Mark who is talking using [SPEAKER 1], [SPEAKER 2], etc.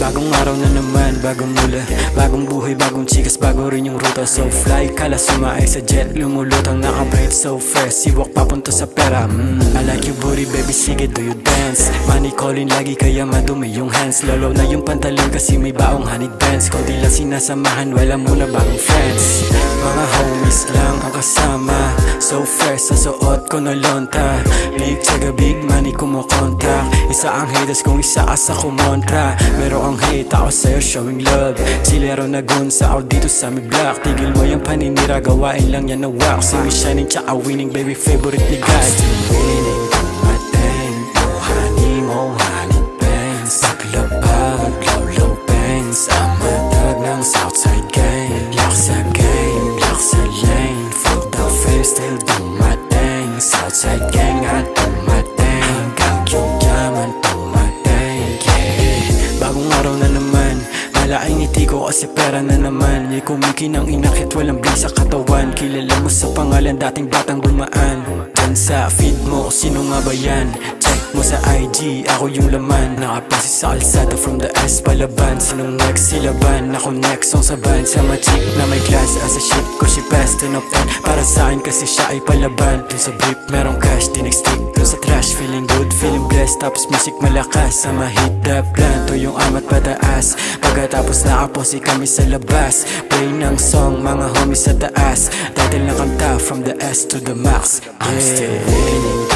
[SPEAKER 1] Bagong araw na naman, bagong mula, bagong buhay, bagong chikas, bago rin yung ruta. So fly, kala sumaay sa jet, lumulutang naka-bright, so fresh, siwak papunta sa pera. I like your booty baby, sige do you dance. Money calling lagi kaya madumi yung hands. Lolo na yung pantalon kasi may baong honey dance. Konti lang sinasamahan, wala muna bagong friends. Mga homies lang ang kasama, so fresh sa suot ko na lonta. Big tsaga big money kumukontra. Isa ang haters kung isa asa kumontra. Pero ang hate ako sa'yo showing love. Chilero na gunsa ako dito sa mi block. Tigil mo yung paninira, gawain lang yan na wax. Si me shining tsaka winning, baby favorite ni God. Winning, dumating, oh honey mo, honey bangs. Paglabag, low bangs. Amatag ng Southside gang. Lock sa game, lock sa lane. Fuck the face, still dumating. Southside gang at dumating. Hanggang yung yaman dumating, yeah. Bagong araw na naman, malaking ngiti ko kasi pera na naman. May kumikinang inakit, walang bling sa katawan. Kilala mo sa pangalan, dating batang dumaan. Sa feed mo, sino nga ba yan? Check mo sa IG, ako yung laman. Nakapasi sa kalsada from the S palaban. Sinong next silaban? Ako next song sa band. Sa machik na may class, as a shit ko si best 10 of 10. Para sa akin kasi siya ay palaban. Dun sa brief merong cash, tinextik. Dun sa trash, feeling good, feeling blessed. Tapos music malakas, sa mahit the plan. To yung amat pataas. Pagkatapos nakaposi kami sa labas. Play ng song, mga homies sa taas. Title na kanta, from the S to the max, yeah. I'm still winning.